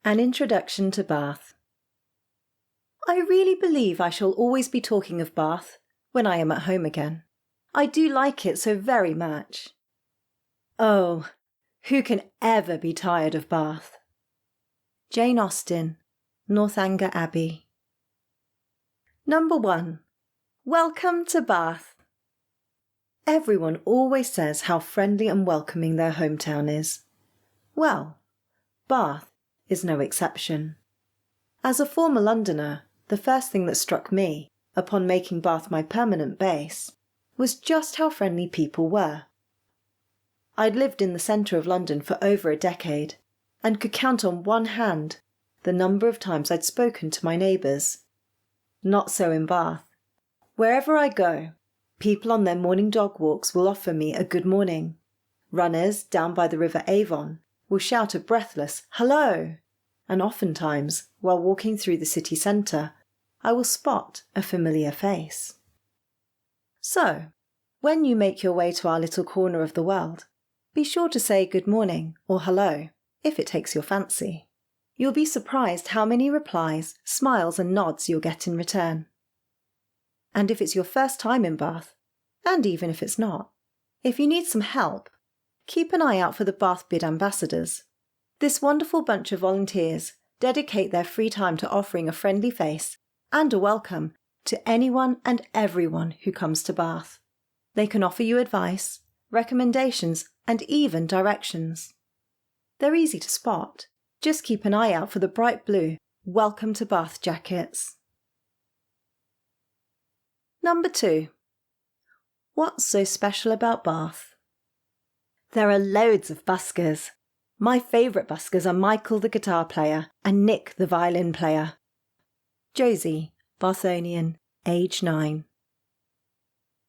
An Introduction to Bath. I really believe I shall always be talking of Bath when I am at home again. I do like it so very much. Oh, who can ever be tired of Bath? Jane Austen, Northanger Abbey. Number 1. Welcome to Bath. Everyone always says how friendly and welcoming their hometown is. Well, Bath is no exception. As a former Londoner, the first thing that struck me, upon making Bath my permanent base, was just how friendly people were. I'd lived in the centre of London for over a decade, and could count on one hand the number of times I'd spoken to my neighbours. Not so in Bath. Wherever I go, people on their morning dog walks will offer me a good morning. Runners down by the River Avon will shout a breathless hello, and oftentimes, while walking through the city centre, I will spot a familiar face. So, when you make your way to our little corner of the world, be sure to say good morning or hello, if it takes your fancy. You'll be surprised how many replies, smiles and nods you'll get in return. And if it's your first time in Bath, and even if it's not, if you need some help, keep an eye out for the Bath Bid Ambassadors. This wonderful bunch of volunteers dedicate their free time to offering a friendly face and a welcome to anyone and everyone who comes to Bath. They can offer you advice, recommendations, and even directions. They're easy to spot. Just keep an eye out for the bright blue Welcome to Bath jackets. Number 2. What's so special about Bath? There are loads of buskers. My favourite buskers are Michael the guitar player and Nick the violin player. Josie, Bathonian, age 9.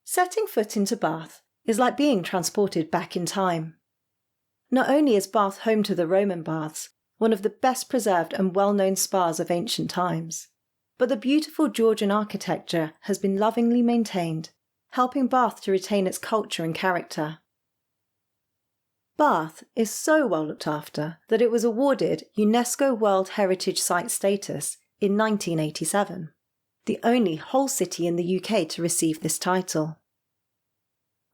Setting foot into Bath is like being transported back in time. Not only is Bath home to the Roman baths, one of the best preserved and well-known spas of ancient times, but the beautiful Georgian architecture has been lovingly maintained, helping Bath to retain its culture and character. Bath is so well looked after that it was awarded UNESCO World Heritage Site status in 1987, the only whole city in the UK to receive this title.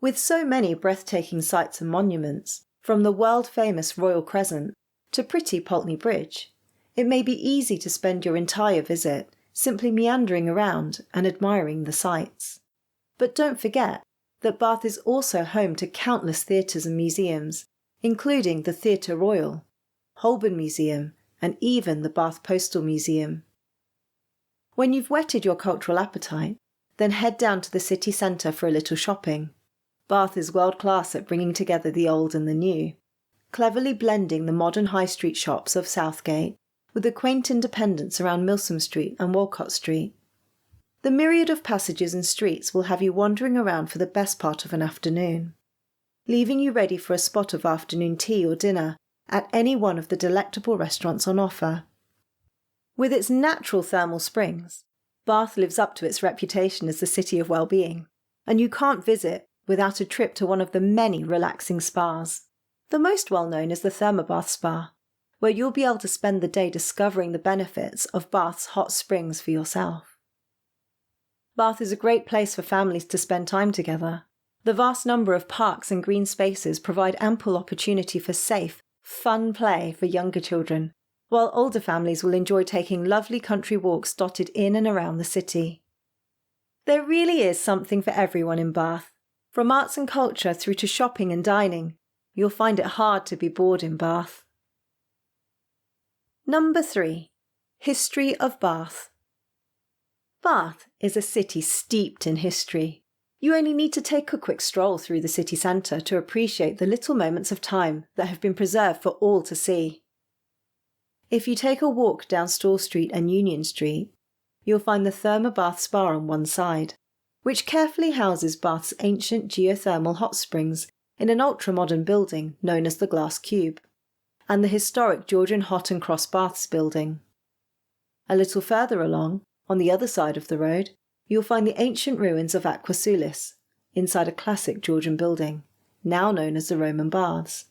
With so many breathtaking sights and monuments, from the world-famous Royal Crescent to pretty Pulteney Bridge, it may be easy to spend your entire visit simply meandering around and admiring the sights. But don't forget that Bath is also home to countless theatres and museums, including the Theatre Royal, Holborn Museum, and even the Bath Postal Museum. When you've whetted your cultural appetite, then head down to the city centre for a little shopping. Bath is world-class at bringing together the old and the new, cleverly blending the modern high street shops of Southgate with the quaint independence around Milsom Street and Walcott Street. The myriad of passages and streets will have you wandering around for the best part of an afternoon, leaving you ready for a spot of afternoon tea or dinner at any one of the delectable restaurants on offer. With its natural thermal springs, Bath lives up to its reputation as the city of well-being, and you can't visit without a trip to one of the many relaxing spas. The most well-known is the Thermobath Spa, where you'll be able to spend the day discovering the benefits of Bath's hot springs for yourself. Bath is a great place for families to spend time together. The vast number of parks and green spaces provide ample opportunity for safe, fun play for younger children, while older families will enjoy taking lovely country walks dotted in and around the city. There really is something for everyone in Bath. From arts and culture through to shopping and dining, you'll find it hard to be bored in Bath. Number 3. History of Bath. Bath is a city steeped in history. You only need to take a quick stroll through the city centre to appreciate the little moments of time that have been preserved for all to see. If you take a walk down Store Street and Union Street, you'll find the Thermobath Spa on one side, which carefully houses Bath's ancient geothermal hot springs in an ultra-modern building known as the Glass Cube, and the historic Georgian Hot and Cross Baths building. A little further along, on the other side of the road, you'll find the ancient ruins of Aqua Sulis, inside a classic Georgian building, now known as the Roman Baths.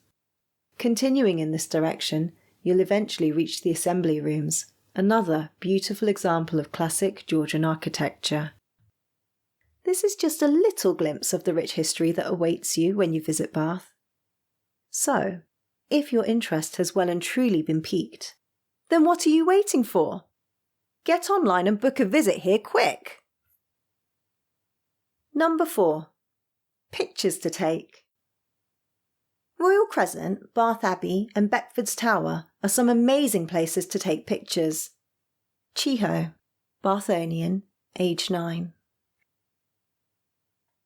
Continuing in this direction, you'll eventually reach the assembly rooms, another beautiful example of classic Georgian architecture. This is just a little glimpse of the rich history that awaits you when you visit Bath. So, if your interest has well and truly been piqued, then what are you waiting for? Get online and book a visit here quick! Number 4. Pictures to take. Royal Crescent, Bath Abbey and Beckford's Tower are some amazing places to take pictures. Chiho, Bathonian, age 9.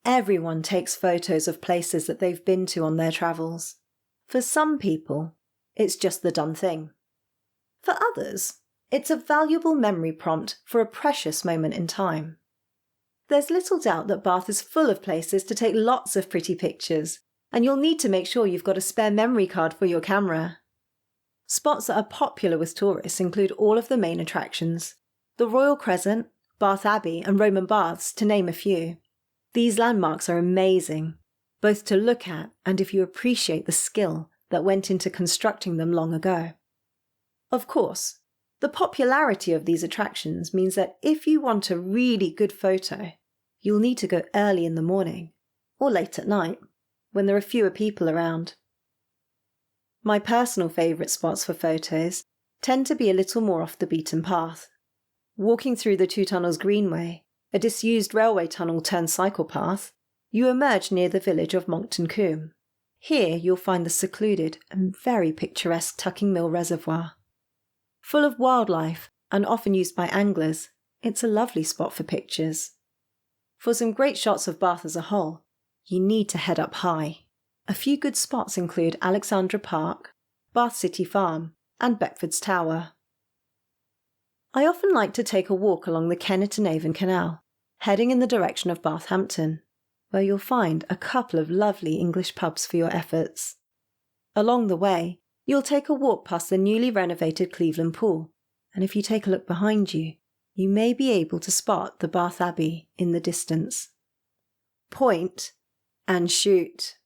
Everyone takes photos of places that they've been to on their travels. For some people, it's just the done thing. For others, it's a valuable memory prompt for a precious moment in time. There's little doubt that Bath is full of places to take lots of pretty pictures, and you'll need to make sure you've got a spare memory card for your camera. Spots that are popular with tourists include all of the main attractions, the Royal Crescent, Bath Abbey and Roman Baths, to name a few. These landmarks are amazing, both to look at and if you appreciate the skill that went into constructing them long ago. Of course, the popularity of these attractions means that if you want a really good photo, you'll need to go early in the morning, or late at night, when there are fewer people around. My personal favourite spots for photos tend to be a little more off the beaten path. Walking through the Two Tunnels Greenway, a disused railway tunnel turned cycle path, you emerge near the village of Monkton Combe. Here you'll find the secluded and very picturesque Tucking Mill Reservoir. Full of wildlife and often used by anglers, it's a lovely spot for pictures. For some great shots of Bath as a whole, you need to head up high. A few good spots include Alexandra Park, Bath City Farm and Beckford's Tower. I often like to take a walk along the Kennet and Avon Canal, heading in the direction of Bathampton, where you'll find a couple of lovely English pubs for your efforts. Along the way, you'll take a walk past the newly renovated Cleveland Pool, and if you take a look behind you, you may be able to spot the Bath Abbey in the distance. Point and shoot.